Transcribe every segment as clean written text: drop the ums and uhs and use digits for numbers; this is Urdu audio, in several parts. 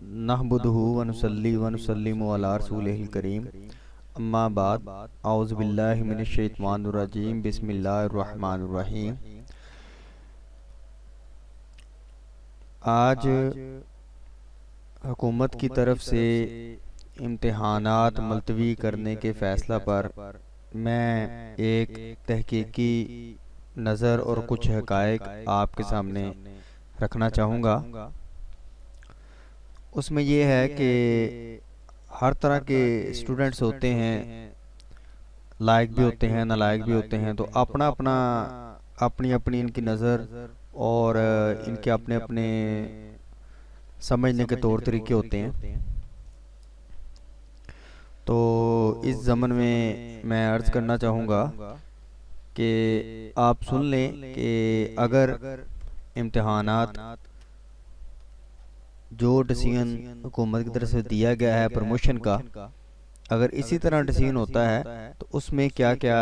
نحمدہ ونصلی ونسلم علی رسولہ الکریم اما بعد اعوذ باللہ من الشیطان الرجیم بسم اللہ الرحمن الرحیم۔ آج حکومت کی طرف سے امتحانات ملتوی کرنے کے فیصلہ پر میں ایک تحقیقی نظر اور کچھ حقائق آپ کے سامنے رکھنا چاہوں گا۔ اس میں یہ ہے کہ ہر طرح کے اسٹوڈنٹس ہوتے ہیں، لائق بھی ہوتے ہیں، نالائق بھی ہوتے ہیں، تو اپنی ان کی نظر اور ان کے اپنے سمجھنے کے طور طریقے ہوتے ہیں۔ تو اس ضمن میں عرض کرنا چاہوں گا کہ آپ سن لیں کہ اگر امتحانات جو ڈسیزن حکومت کی طرف سے دیا گیا ہے پروموشن کا، اگر اسی طرح ڈسیزن ہوتا ہے تو اس میں کیا کیا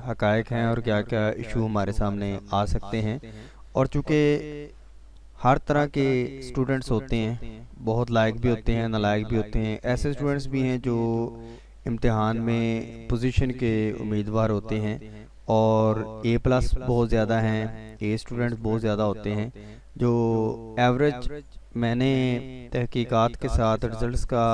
حقائق ہیں اور کیا کیا ایشو ہمارے سامنے آ سکتے ہیں۔ اور چونکہ ہر طرح کے اسٹوڈنٹس ہوتے ہیں، بہت لائق بھی ہوتے ہیں، نالائق بھی ہوتے ہیں، ایسے اسٹوڈنٹس بھی ہیں جو امتحان میں پوزیشن کے امیدوار ہوتے ہیں اور اے پلس بہت زیادہ ہیں، اے اسٹوڈنٹس بہت زیادہ ہوتے ہیں۔ جو ایوریج میں نے تحقیقات کے ساتھ رزلٹس کا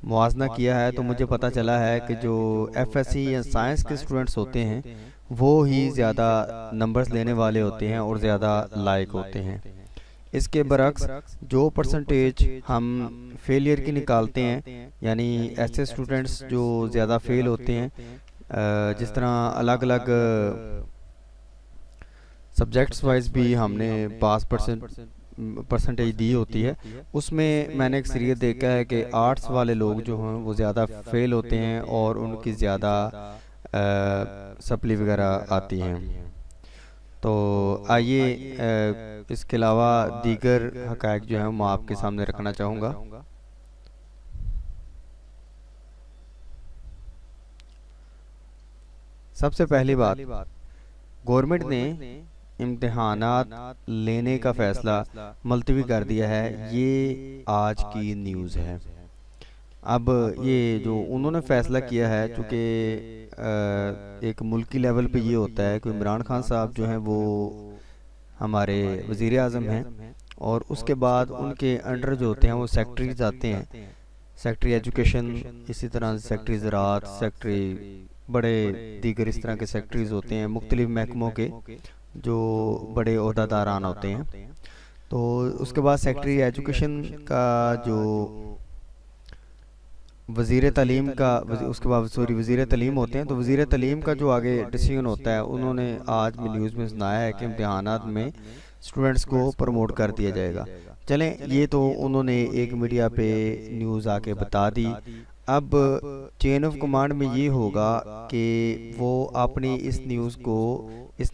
موازنہ کیا ہے تو مجھے پتہ چلا ہے کہ جو ایف ایس سی یا سائنس کے اسٹوڈنٹس ہوتے ہیں وہ ہی زیادہ نمبرز لینے والے ہوتے ہیں اور زیادہ لائق ہوتے ہیں۔ اس کے برعکس جو پرسنٹیج ہم فیلئر کی نکالتے ہیں، یعنی ایسے اسٹوڈنٹس جو زیادہ فیل ہوتے ہیں، جس طرح الگ الگ سبجیکٹس وائز بھی ہم نے پاس پرسنٹیج دی ہوتی ہے، اس میں نے اکثریت دیکھا ہے کہ آرٹس والے لوگ جو ہیں وہ زیادہ فیل ہوتے ہیں اور ان کی زیادہ سپلی وغیرہ آتی ہیں۔ تو آئیے اس کے علاوہ دیگر حقائق جو ہیں میں آپ کے سامنے رکھنا چاہوں گا۔ سب سے پہلی بات، گورنمنٹ نے امتحانات لینے کا فیصلہ ملتوی کر دیا ہے، یہ آج کی نیوز ہے۔ اب یہ جو انہوں نے فیصلہ کیا ہے، چونکہ ایک ملکی لیول پہ یہ ہوتا ہے کہ عمران خان صاحب جو ہیں وہ ہمارے وزیر اعظم ہیں، اور اس کے بعد ان کے انڈر جو ہوتے ہیں وہ سیکٹریز آتے ہیں، سیکٹری ایجوکیشن، اسی طرح سیکٹری زراعت، سیکٹری بڑے دیگر اس طرح کے سیکٹریز ہوتے ہیں مختلف محکموں کے جو بڑے عہدہ داران ہوتے ہیں۔ تو اس کے بعد سیکٹری ایجوکیشن کا جو وزیر تعلیم کا اس کے بعد وزیر تعلیم ہوتے ہیں، تو وزیر تعلیم کا جو آگے ڈیسیژن ہوتا ہے، انہوں نے آج میں نیوز میں سنایا ہے کہ امتحانات میں اسٹوڈنٹس کو پروموٹ کر دیا جائے گا۔ چلیں، یہ تو انہوں نے ایک میڈیا پہ نیوز آ کے بتا دی۔ اب چین آف کمانڈ میں یہ ہوگا کہ وہ اپنی اس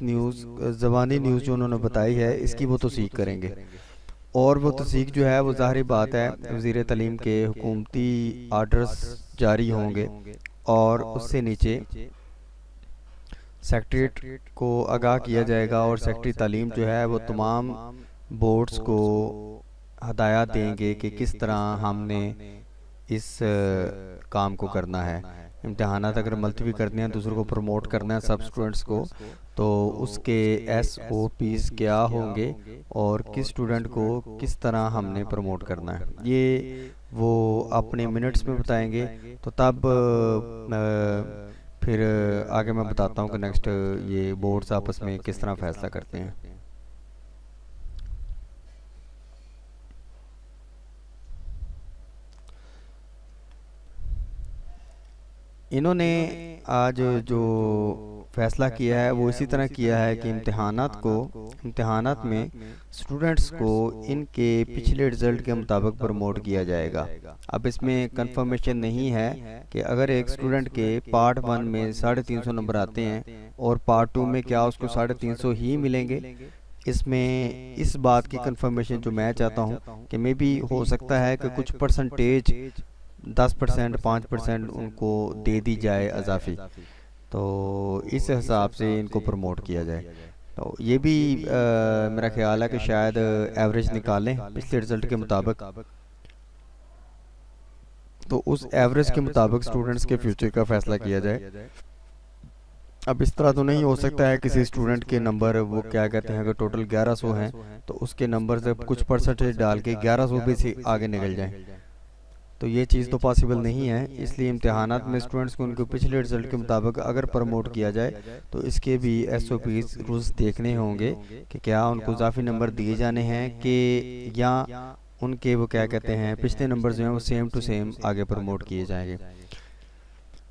نیوز زبانی نیوز جو انہوں نے بتائی ہے، اس کی وہ تصدیق کریں گے، اور وہ تصدیق جو ہے وہ ظاہری بات ہے وزیر تعلیم کے حکومتی آرڈرز جاری ہوں گے، اور اس سے نیچے سیکٹریٹ کو آگاہ کیا جائے گا، اور سیکٹری تعلیم جو ہے وہ تمام بورڈز کو ہدایات دیں گے کہ کس طرح ہم نے اس کام کو کرنا ہے۔ امتحانات اگر ملتوی کرنے ہیں، دوسروں کو پروموٹ کرنا ہے سب اسٹوڈنٹس کو، تو اس کے ایس او پیز کیا ہوں گے اور کس اسٹوڈنٹ کو کس طرح ہم نے پروموٹ کرنا ہے، یہ وہ اپنے منٹس میں بتائیں گے۔ تو تب پھر آگے میں بتاتا ہوں کہ نیکسٹ یہ بورڈز آپس میں کس طرح فیصلہ کرتے ہیں۔ انہوں نے آج جو فیصلہ کیا ہے وہ اسی طرح کیا ہے کہ امتحانات میں اسٹوڈنٹس کو ان کے پچھلے رزلٹ کے مطابق پروموٹ کیا جائے گا۔ اب اس میں کنفرمیشن نہیں ہے کہ اگر ایک اسٹوڈنٹ کے پارٹ 1 میں 350 نمبر آتے ہیں اور پارٹ 2 میں کیا اس کو 350 ہی ملیں گے۔ اس میں اس بات کی کنفرمیشن جو میں چاہتا ہوں کہ میں بھی ہو سکتا ہے کہ کچھ پرسنٹیج 10%، 5% ان کو دے دی جائے اضافی، تو اس حساب سے ان کو پروموٹ کیا جائے۔ تو یہ بھی میرا خیال ہے کہ شاید ایوریج نکالیں پچھلے رزلٹ کے مطابق، تو اس ایوریج کے مطابق اسٹوڈنٹس کے فیوچر کا فیصلہ کیا جائے. اب اس طرح تو نہیں ہو سکتا ہے کسی اسٹوڈنٹ کے نمبر وہ کیا کہتے ہیں اگر ٹوٹل 1100 ہیں تو اس کے نمبر سے کچھ پرسنٹیج ڈال کے 1100 بھی سے آگے نکل جائیں. تو یہ چیز تو پاسبل نہیں ہے. اس لیے امتحانات میں اسٹوڈنٹس کو ان کے پچھلے رزلٹ کے مطابق اگر پروموٹ کیا جائے تو اس کے بھی ایس او پیز رولز دیکھنے ہوں گے کہ کیا ان کو اضافی نمبر دیے جانے ہیں کہ یا ان کے وہ کیا کہتے ہیں پچھلے نمبر جو ہیں وہ سیم ٹو سیم آگے پروموٹ کیے جائیں گے.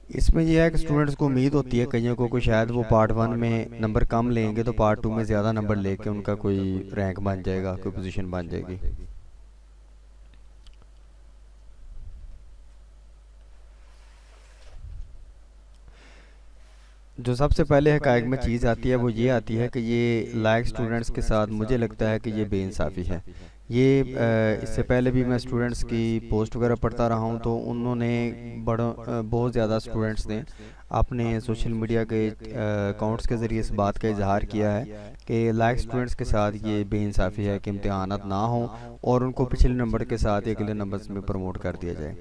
اس میں یہ ہے کہ اسٹوڈنٹس کو امید ہوتی ہے کئیوں کو شاید وہ پارٹ 1 میں نمبر کم لیں گے تو پارٹ 2 میں زیادہ نمبر لے کے ان کا کوئی رینک بن جائے گا, کوئی پوزیشن بن جائے گی. جو سب سے پہلے حقائق میں چیز آتی ہے وہ یہ آتی ہے کہ یہ لائق اسٹوڈنٹس کے ساتھ مجھے لگتا ہے کہ یہ بے انصافی ہے. یہ اس سے پہلے بھی میں اسٹوڈنٹس کی پوسٹ وغیرہ پڑھتا رہا ہوں تو انہوں نے بہت زیادہ اسٹوڈنٹس نے اپنے سوشل میڈیا کے اکاؤنٹس کے ذریعے اس بات کا اظہار کیا ہے کہ لائق اسٹوڈنٹس کے ساتھ یہ بے انصافی ہے کہ امتحانات نہ ہوں اور ان کو پچھلے نمبر کے ساتھ اگلے نمبرز میں پروموٹ کر دیا جائے.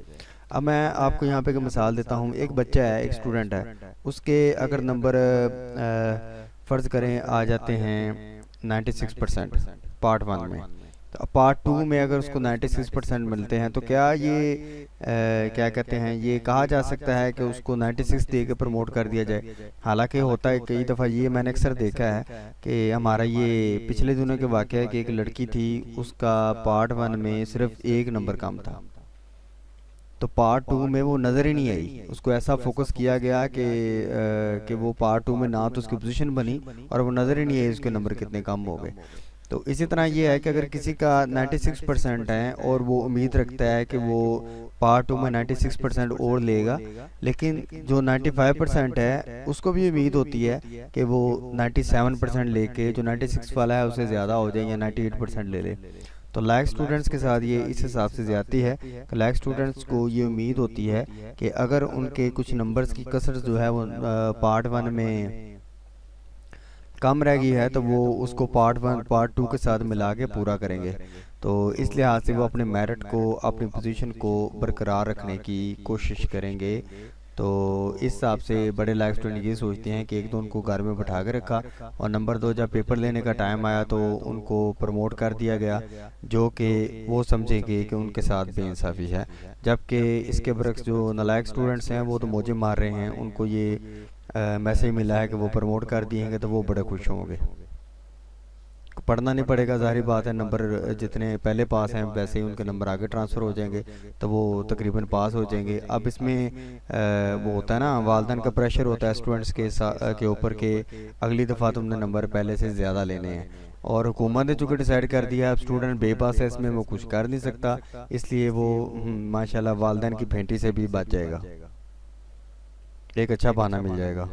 اب میں آپ کو یہاں پہ ایک مثال دیتا ہوں. ایک بچہ ہے, ایک اسٹوڈنٹ ہے, اس کے اگر نمبر فرض کریں آ جاتے ہیں 96% پارٹ 1 میں, تو پارٹ 2 میں اگر اس کو 96% ملتے ہیں تو کیا یہ کیا کہتے ہیں یہ کہا جا سکتا ہے کہ اس کو 96 دے کے پروموٹ کر دیا جائے؟ حالانکہ ہوتا ہے کئی دفعہ, یہ میں نے اکثر دیکھا ہے کہ ہمارا یہ پچھلے دنوں کے واقعہ ہے کہ ایک لڑکی تھی, اس کا پارٹ 1 میں صرف 1 نمبر کم تھا, تو پارٹ 2 میں وہ نظر ہی نہیں آئی. اس کو ایسا فوکس کیا گیا کہ وہ پارٹ 2 میں نہ تو اس کی پوزیشن بنی اور وہ نظر ہی نہیں آئی اس کے نمبر کتنے کم ہو گئے. تو اسی طرح یہ ہے کہ اگر کسی کا 96% ہے اور وہ امید رکھتا ہے کہ وہ پارٹ 2 میں 96% اور لے گا, لیکن جو 95% ہے اس کو بھی امید ہوتی ہے کہ وہ 97% لے کے جو 96 والا ہے اسے زیادہ ہو جائے یا 98% لے لے. تو لائق اسٹوڈنٹس کے ساتھ یہ اس حساب سے زیادتی ہے کہ لائق اسٹوڈنٹس کو یہ امید ہوتی ہے کہ اگر ان کے کچھ نمبرز کی کثرت جو ہے وہ پارٹ 1 میں کم رہ گئی ہے تو وہ اس کو پارٹ 1 پارٹ 2 کے ساتھ ملا کے پورا کریں گے. تو اس لحاظ سے وہ اپنے میرٹ کو, اپنی پوزیشن کو برقرار رکھنے کی کوشش کریں گے. تو اس حساب سے بڑے لائق اسٹوڈنٹ یہ سوچتے ہیں کہ ایک تو ان کو گھر میں بٹھا کے رکھا, اور نمبر 2 جب پیپر لینے کا ٹائم آیا تو ان کو پروموٹ کر دیا گیا, جو کہ وہ سمجھیں گے کہ ان کے ساتھ بے انصافی ہے. جبکہ اس کے برعکس جو نالائق اسٹوڈنٹس ہیں وہ تو موجے مار رہے ہیں, ان کو یہ میسیج ملا ہے کہ وہ پروموٹ کر دیے گے تو وہ بڑے خوش ہوں گے. پڑھنا نہیں پڑے گا, ظاہری بات ہے, نمبر جتنے پہلے پاس ہیں ویسے ہی ان کے نمبر آگے ٹرانسفر ہو جائیں گے تو وہ تقریباً پاس ہو جائیں گے. اب اس میں وہ ہوتا ہے نا, والدین کا پریشر ہوتا ہے اسٹوڈنٹس کے اوپر کہ اگلی دفعہ تم نے نمبر پہلے سے زیادہ لینے ہیں, اور حکومت نے چونکہ ڈیسائیڈ کر دیا اب اسٹوڈنٹ بے پاس ہے, اس میں وہ کچھ کر نہیں سکتا, اس لیے وہ ماشاءاللہ والدین کی پھینٹی سے بھی بچ جائے گا, ایک اچھا بہانہ مل جائے گا.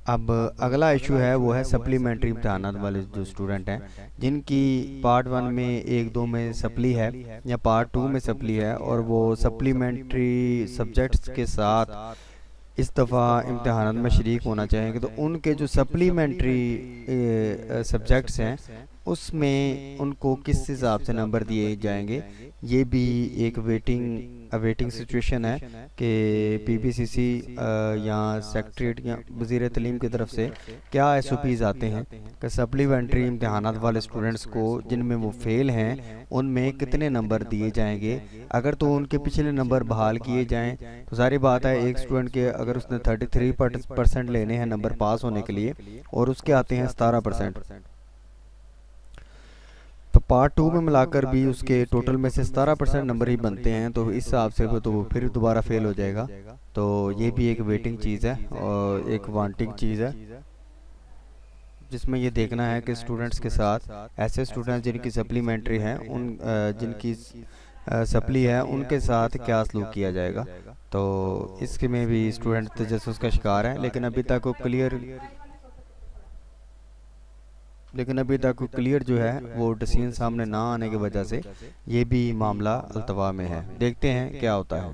اب اگلا ایشو ہے وہ ہے سپلیمنٹری امتحانات والے جو اسٹوڈنٹ ہیں جن کی پارٹ 1 میں 1-2 میں سپلی ہے یا پارٹ 2 میں سپلی ہے, اور وہ سپلیمنٹری سبجیکٹس کے ساتھ اس دفعہ امتحانات میں شریک ہونا چاہیں گے, تو ان کے جو سپلیمنٹری سبجیکٹس ہیں اس میں ان کو کس حساب سے نمبر دیے جائیں گے, یہ بھی ایک ویٹنگ سچویشن ہے کہ پی بی سی سی یا سیکٹریٹ یا وزیر تعلیم کی طرف سے کیا ایس او پیز آتے ہیں کہ سپلیمنٹری امتحانات والے اسٹوڈنٹس کو جن میں وہ فیل ہیں ان میں کتنے نمبر دیے جائیں گے. اگر تو ان کے پچھلے نمبر بحال کیے جائیں تو ساری بات ہے ایک اسٹوڈنٹ کے اگر اس نے 33% لینے ہیں نمبر پاس ہونے کے لیے اور اس کے آتے ہیں 17%, تو پارٹ 2 میں ملا کر بھی اس کے ٹوٹل میں سے 17% نمبر ہی بنتے ہیں, تو اس حساب سے تو وہ پھر دوبارہ فیل ہو جائے گا. تو یہ بھی ایک ویٹنگ چیز ہے اور ایک وانٹنگ چیز ہے, جس میں یہ دیکھنا ہے کہ اسٹوڈنٹس کے ساتھ ایسے اسٹوڈنٹس جن کی سپلیمنٹری ہیں, جن کی سپلی ہے, ان کے ساتھ کیا سلوک کیا جائے گا. تو اس کے میں بھی اسٹوڈنٹ تجسس کا شکار ہیں, لیکن ابھی تک کلیئر جو ہے وہ ڈیسیژن سامنے نہ آنے کی وجہ سے یہ بھی معاملہ التوا میں ہے. دیکھتے ہیں کیا ہوتا ہے.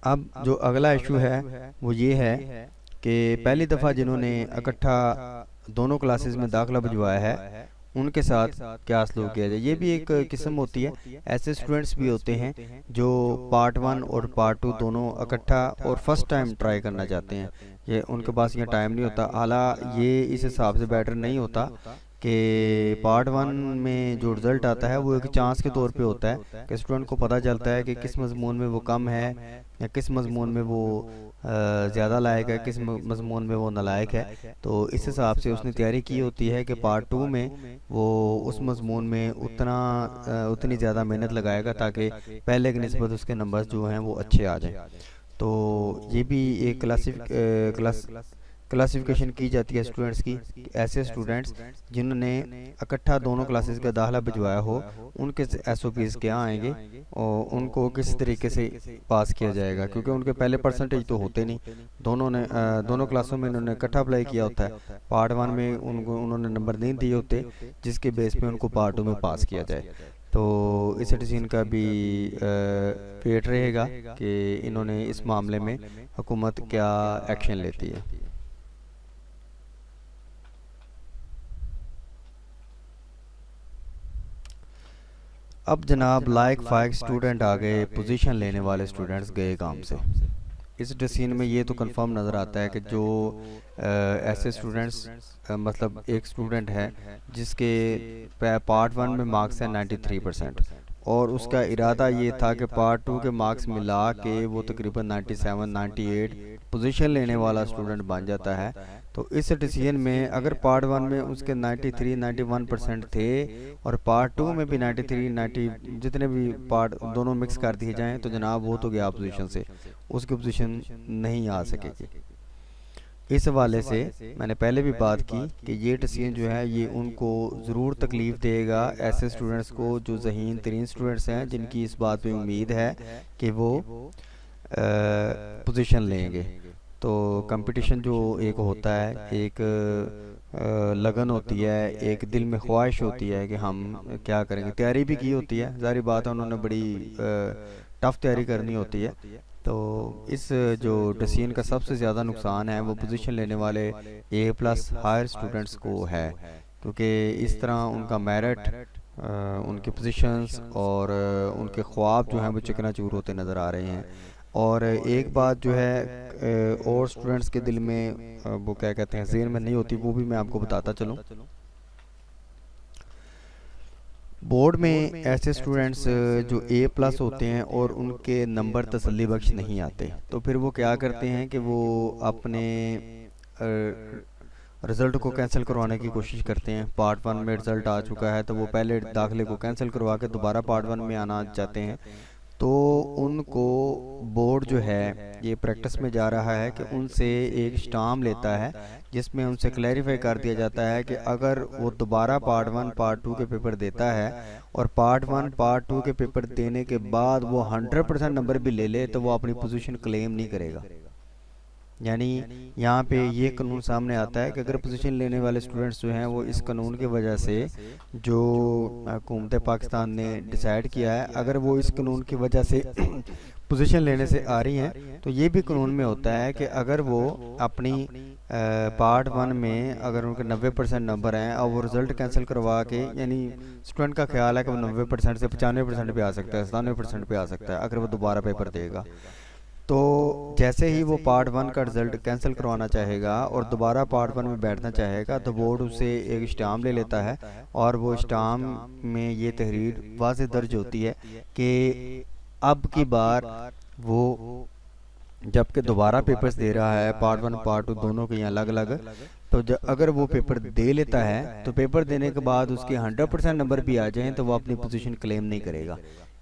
اب جو اگلا ایشو ہے وہ یہ ہے کہ پہلی دفعہ جنہوں نے اکٹھا دونوں کلاسز میں داخلہ بھجوایا ہے ان کے ساتھ کیا سلوک کیا جائے. یہ بھی ایک قسم ہوتی ہے. ایسے اسٹوڈنٹس بھی ہوتے ہیں جو پارٹ 1 اور پارٹ 2 دونوں اکٹھا اور فرسٹ ٹائم ٹرائی کرنا چاہتے ہیں. یہ ان کے پاس یہ ٹائم نہیں ہوتا. اعلیٰ یہ اس حساب سے بیٹر نہیں ہوتا کہ پارٹ 1 میں جو رزلٹ آتا ہے وہ ایک چانس کے طور پہ ہوتا ہے کہ اسٹوڈنٹ کو پتہ چلتا ہے کہ کس مضمون میں وہ کم ہے یا کس مضمون میں وہ زیادہ لائق ہے, کس مضمون میں وہ نالائق ہے. تو اس حساب سے اس نے تیاری کی ہوتی ہے کہ پارٹ 2 میں وہ اس مضمون میں اتنی زیادہ محنت لگائے گا تاکہ پہلے کی نسبت اس کے نمبرز جو ہیں وہ اچھے آ جائیں. تو یہ بھی ایک کلاسیفیکیشن کی جاتی ہے اسٹوڈنٹس کی. ایسے اسٹوڈنٹس جنہوں نے اکٹھا دونوں کلاسز کا داخلہ بھجوایا ہو ان کے ایس او پیز کیا آئیں گے اور ان کو کس طریقے سے پاس کیا جائے گا, کیونکہ ان کے پہلے پرسنٹیج تو ہوتے نہیں. دونوں کلاسوں میں انہوں نے اکٹھا اپلائی کیا ہوتا ہے. پارٹ 1 میں انہوں نے نمبر نہیں دیے ہوتے جس کے بیس پہ ان کو پارٹ 2 میں پاس کیا جائے. تو اس ڈیسیژن کا بھی ویٹ رہے گا کہ انہوں نے اس معاملے میں حکومت کیا ایکشن لیتی ہے. اب جناب لائق فائق اسٹوڈنٹ آ گئے, پوزیشن لینے والے اسٹوڈنٹس گئے کام سے. اس ڈسین میں یہ تو کنفرم نظر آتا ہے کہ جو ایسے اسٹوڈنٹس مطلب ایک اسٹوڈنٹ ہے جس کے پارٹ 1 میں مارکس ہیں 93% اور اس کا ارادہ یہ تھا کہ پارٹ 2 کے مارکس ملا کے وہ تقریباً 97 98 پوزیشن لینے والا اسٹوڈنٹ بن جاتا ہے. تو اس ڈیسیژن میں اگر پارٹ 1 میں اس کے 93 91% تھے اور پارٹ 2 میں بھی 93 90 جتنے بھی پارٹ دونوں مکس کر دیے جائیں تو جناب وہ تو گیا پوزیشن سے, اس کی پوزیشن نہیں آ سکے گی. اس حوالے سے میں نے پہلے بھی بات کی کہ یہ ڈیسیژن جو ہے یہ ان کو ضرور تکلیف دے گا, ایسے اسٹوڈنٹس کو جو ذہین ترین اسٹوڈنٹس ہیں جن کی اس بات پہ امید ہے کہ وہ پوزیشن لیں گے. تو کمپٹیشن جو ایک ہوتا ہے, ایک لگن ہوتی ہے, ایک دل میں خواہش ہوتی ہے کہ ہم کیا کریں گے. تیاری بھی کی ہوتی ہے, ظاہری بات ہے انہوں نے بڑی ٹف تیاری کرنی ہوتی ہے. تو اس جو ڈیسیژن کا سب سے زیادہ نقصان ہے وہ پوزیشن لینے والے A+ ہائر اسٹوڈنٹس کو ہے, کیونکہ اس طرح ان کا میرٹ, ان کے پوزیشنز اور ان کے خواب جو ہیں وہ چکنا چور ہوتے نظر آ رہے ہیں. اور ایک بات جو ہے اور اسٹوڈنٹس کے دل میں وہ کیا کہتے ہیں ذہن میں نہیں ہوتی, وہ بھی میں آپ کو بتاتا چلوں. بورڈ میں ایسے اسٹوڈنٹس جو A+ ہوتے ہیں اور ان کے نمبر تسلی بخش نہیں آتے تو پھر وہ کیا کرتے ہیں کہ وہ اپنے رزلٹ کو کینسل کروانے کی کوشش کرتے ہیں. پارٹ 1 میں رزلٹ آ چکا ہے تو وہ پہلے داخلے کو کینسل کروا کے دوبارہ پارٹ 1 میں آنا چاہتے ہیں. تو ان کو بورڈ جو ہے یہ پریکٹس میں جا رہا ہے کہ ان سے ایک اسٹامپ لیتا ہے جس میں ان سے کلیریفائی کر دیا جاتا ہے کہ اگر وہ دوبارہ پارٹ 1 پارٹ 2 کے پیپر دیتا ہے اور پارٹ 1 پارٹ 2 کے پیپر دینے کے بعد وہ 100% نمبر بھی لے لے تو وہ اپنی پوزیشن کلیم نہیں کرے گا. یعنی یہاں پہ یہ قانون سامنے آتا ہے کہ اگر پوزیشن لینے والے اسٹوڈنٹس جو ہیں وہ اس قانون کی وجہ سے جو حکومت پاکستان نے ڈیسائیڈ کیا ہے اگر وہ اس قانون کی وجہ سے پوزیشن لینے سے آ رہی ہیں تو یہ بھی قانون میں ہوتا ہے کہ اگر وہ اپنی پارٹ 1 میں اگر ان کے 90% نمبر ہیں اور وہ رزلٹ کینسل کروا کے, یعنی اسٹوڈنٹ کا خیال ہے کہ وہ 90% سے 95% پہ آ سکتا ہے, 97% پہ آ سکتا ہے اگر وہ دوبارہ پیپر دے گا. تو جیسے ہی وہ پارٹ 1 کا رزلٹ کینسل کروانا چاہے گا اور دوبارہ پارٹ 1 میں بیٹھنا چاہے گا تو بورڈ اسے ایک اسٹامپ لے لیتا ہے اور وہ اسٹامپ میں یہ تحریر واضح درج ہوتی ہے کہ اب کی بار وہ جب کہ دوبارہ پیپرز دے رہا ہے پارٹ 1 پارٹ 2 دونوں کے الگ الگ, تو اگر وہ پیپر دے لیتا ہے تو پیپر دینے کے بعد اس کے 100% نمبر بھی آ جائیں تو وہ اپنی پوزیشن کلیم نہیں کرے گا.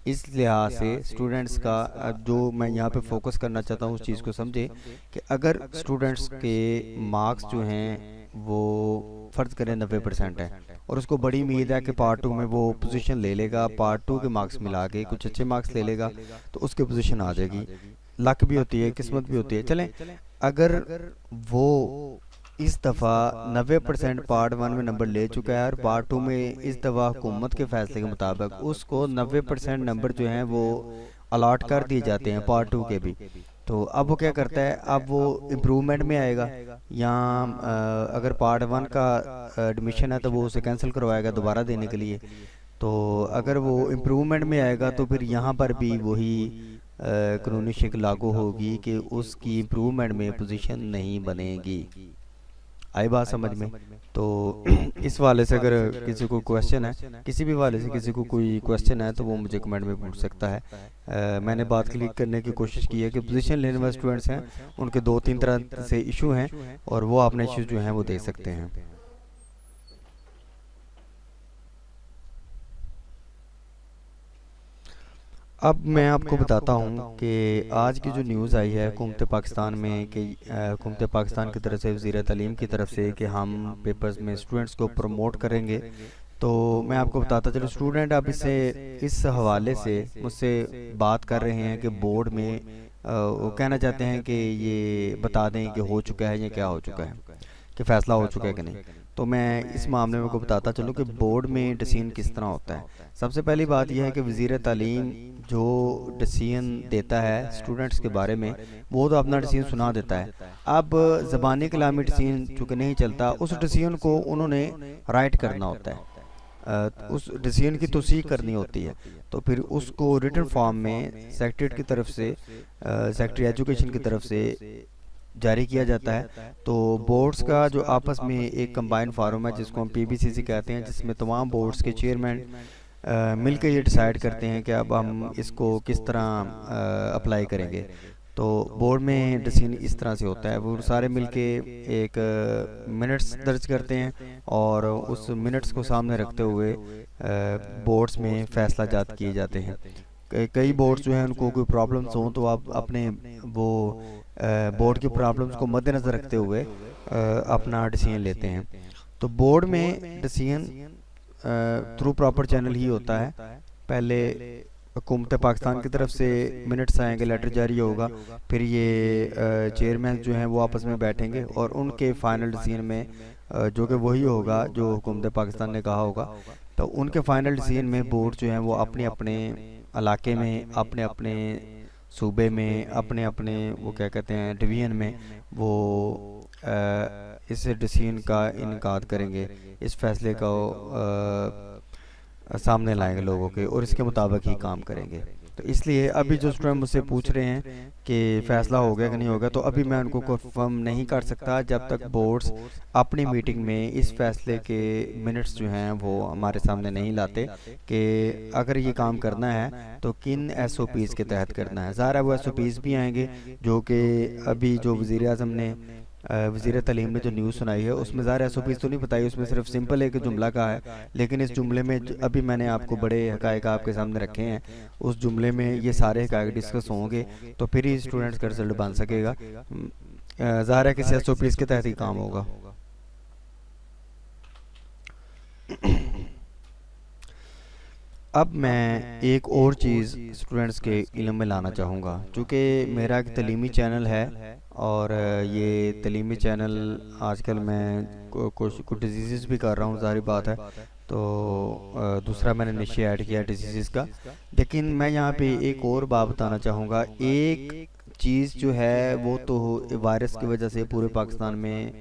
اس لحاظ سے اسٹوڈنٹس کا جو میں یہاں پہ فوکس کرنا چاہتا ہوں اس چیز کو سمجھیں کہ اگر اسٹوڈنٹس کے مارکس جو ہیں وہ فرض کریں 90% ہیں اور اس کو بڑی امید ہے کہ پارٹ 2 میں وہ پوزیشن لے لے گا, پارٹ 2 کے مارکس ملا کے کچھ اچھے مارکس لے لے گا تو اس کی پوزیشن آ جائے گی. لک بھی ہوتی ہے, قسمت بھی ہوتی ہے. چلیں اگر وہ اس دفعہ 90% پارٹ 1 میں نمبر لے چکا ہے اور پارٹ 2 میں اس دفعہ حکومت کے فیصلے کے مطابق اس کو 90% نمبر جو ہیں وہ الاٹ کر دیے جاتے ہیں پارٹ 2 کے بھی, تو اب وہ کیا کرتا ہے، اب وہ امپروومنٹ میں آئے گا، یا اگر پارٹ 1 کا ایڈمیشن ہے تو وہ اسے کینسل کروائے گا دوبارہ دینے کے لیے. تو اگر وہ امپروومنٹ میں آئے گا تو پھر یہاں پر بھی وہی قانونی شکل لاگو ہوگی کہ اس کی امپروومنٹ میں پوزیشن نہیں بنے گی. آئی بات سمجھ میں؟ تو اس والے سے اگر کسی کو کویسچن ہے، کسی بھی والے سے کسی کو کوئی کویسچن ہے تو وہ مجھے کمنٹ میں پوچھ سکتا ہے. میں نے بات کلیئر کرنے کی کوشش کی ہے کہ پوزیشن لینے والے اسٹوڈنٹس ہیں ان کے 2-3 طرح سے ایشو ہیں، اور وہ اپنے ایشو جو ہیں وہ دے سکتے ہیں. اب میں آپ کو بتاتا ہوں کہ آج کی جو نیوز آئی ہے حکومت پاکستان میں، کہ حکومت پاکستان کی طرف سے وزیر تعلیم کی طرف سے کہ ہم پیپرز میں اسٹوڈنٹس کو پروموٹ کریں گے. تو میں آپ کو بتاتا چلوں، اسٹوڈنٹ اب اس حوالے سے مجھ سے بات کر رہے ہیں کہ بورڈ میں وہ کہنا چاہتے ہیں کہ یہ بتا دیں کہ ہو چکا ہے یا کیا ہو چکا ہے، کہ فیصلہ ہو چکا ہے کہ نہیں. تو میں اس معاملے میں کو بتاتا چلوں کہ بورڈ میں ڈسیزن کس طرح ہوتا ہے. سب سے پہلی بات یہ ہے کہ وزیر تعلیم جو ڈسیزن دیتا ہے اسٹوڈنٹس کے بارے میں، وہ تو اپنا ڈسیزن سنا دیتا ہے. اب زبانی کلامی ڈسیزن چونکہ نہیں چلتا، اس ڈسیزن کو انہوں نے رائٹ کرنا ہوتا ہے، اس ڈسیزن کی توثیق کرنی ہوتی ہے. تو پھر اس کو ریٹن فارم میں سیکریٹریٹ کی طرف سے، سیکریٹری ایجوکیشن کی طرف سے جاری کیا جاتا ہے. تو بورڈز کا جو آپس میں ایک کمبائن فارم ہے جس کو ہم پی بی سی سی کہتے ہیں، جس میں تمام بورڈز کے چیئرمین مل کے یہ ڈیسائیڈ کرتے ہیں کہ اب ہم اس کو کس طرح اپلائی کریں گے. تو بورڈ میں ڈسیزن اس طرح سے ہوتا ہے، وہ سارے مل کے ایک منٹس درج کرتے ہیں، اور اس منٹس کو سامنے رکھتے ہوئے بورڈز میں فیصلہ جات کیے جاتے ہیں. کئی بورڈز جو ہیں ان کو کوئی پرابلمز ہوں تو آپ اپنے وہ بورڈ کی پرابلمز کو مد نظر رکھتے ہوئے اپنا ڈیسیژن لیتے ہیں. تو بورڈ میں ڈیسیژن تھرو پراپر چینل ہی ہوتا ہے. پہلے حکومت پاکستان کی طرف سے منٹس آئیں گے، لیٹر جاری ہوگا، پھر یہ چیئرمین جو ہیں وہ آپس میں بیٹھیں گے اور ان کے فائنل ڈیسیژن میں جو کہ وہی ہوگا جو حکومت پاکستان نے کہا ہوگا، تو ان کے فائنل ڈیسیژن میں بورڈ جو ہیں وہ اپنے اپنے علاقے میں، اپنے اپنے صوبے میں، اپنے اپنے وہ کیا کہتے ہیں ڈویژن میں وہ اس ڈیسیژن کا انعقاد کریں گے، اس فیصلے کو سامنے لائیں گے لوگوں کے، اور اس کے مطابق ہی کام کریں گے. تو اس لیے ابھی جو اسٹوڈنٹ مجھ سے پوچھ رہے ہیں کہ فیصلہ ہو گیا کہ نہیں ہوگا، تو ابھی میں ان کو کنفرم نہیں کر سکتا جب تک بورڈز اپنی میٹنگ میں اس فیصلے کے منٹس جو ہیں وہ ہمارے سامنے نہیں لاتے کہ اگر یہ کام کرنا ہے تو کن ایس او پیز کے تحت کرنا ہے. ظاہر ہے وہ ایس او پیز بھی آئیں گے جو کہ ابھی جو وزیر اعظم نے وزیر تعلیم نے جو نیوز سنائی ہے اس میں ظاہر ایس او پیز تو نہیں بتائی، اس میں صرف سمپل ایک جملہ کا ہے، لیکن اس جملے میں ابھی میں نے آپ کو بڑے حقائق آپ کے سامنے رکھے ہیں. اس جملے میں یہ سارے حقائق ڈسکس ہوں گے تو پھر ہی اسٹوڈنٹس کا رزلٹ بن سکے گا. ظاہر ہے کسی ایس او پیز کے تحت ہی کام ہوگا. اب میں ایک اور چیز اسٹوڈنٹس کے علم میں لانا چاہوں گا، چونکہ میرا ایک تعلیمی چینل ہے، اور یہ تعلیمی چینل آج کل میں کچھ ڈیزیزز بھی کر رہا ہوں، ظاہری بات ہے. تو دوسرا میں نے نشے ایڈ کیا ڈیزیزز کا. لیکن میں یہاں پہ ایک اور بات بتانا چاہوں گا. ایک چیز جو ہے وہ تو وائرس کی وجہ سے پورے پاکستان میں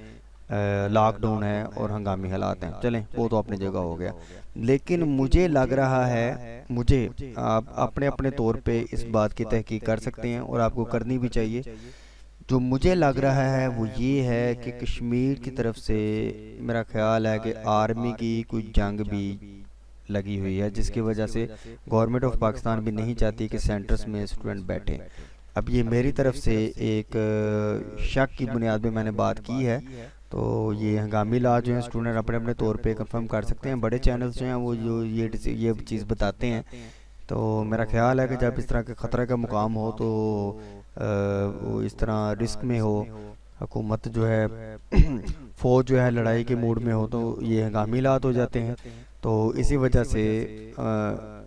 لاک ڈاؤن ہے اور ہنگامی حالات ہیں، چلیں وہ تو اپنی جگہ ہو گیا. لیکن مجھے لگ رہا ہے، مجھے آپ اپنے اپنے طور پہ اس بات کی تحقیق کر سکتے ہیں اور آپ کو کرنی بھی چاہیے. جو مجھے لگ رہا ہے وہ یہ ہے کہ کشمیر کی طرف سے میرا خیال ہے کہ آرمی کی کوئی جنگ بھی لگی ہوئی ہے، جس کی وجہ سے گورنمنٹ آف پاکستان بھی نہیں چاہتی کہ سینٹرز میں اسٹوڈنٹ بیٹھیں. اب یہ میری طرف سے ایک شک کی بنیاد پہ میں نے بات کی ہے. تو یہ ہنگامی علاج جو ہیں اسٹوڈنٹ اپنے اپنے طور پہ کنفرم کر سکتے ہیں. بڑے چینلز جو ہیں وہ جو یہ چیز بتاتے ہیں. تو میرا خیال ہے کہ جب اس طرح کے خطرہ کا مقام ہو تو وہ اس طرح رسک میں ہو، حکومت جو ہے فوج جو ہے لڑائی کے موڈ میں ہو، تو یہ ہنگامی حالات ہو جاتے ہیں. تو اسی وجہ سے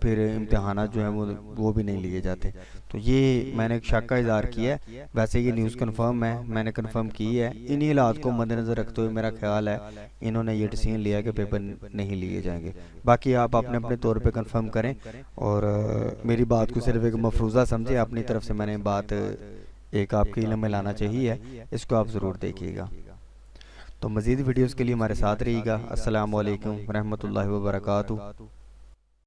پھر امتحانات جو ہیں وہ بھی نہیں لیے جاتے. تو یہ میں نے ایک شک کا اظہار کیا ہے. ویسے یہ نیوز کنفرم ہے، میں نے کنفرم کی ہے. انہی حالات کو مد نظر رکھتے ہوئے میرا خیال ہے انہوں نے یہ ڈیسیژن لیا کہ پیپر نہیں لیے جائیں گے. باقی آپ اپنے اپنے طور پہ کنفرم کریں، اور میری بات کو صرف ایک مفروضہ سمجھیں. اپنی طرف سے میں نے بات ایک آپ کے علم میں لانا چاہیے، اس کو آپ ضرور دیکھیے گا۔ تو مزید ویڈیوز کے لیے ہمارے ساتھ رہیے گا۔ السلام علیکم ورحمۃ اللہ وبرکاتہ۔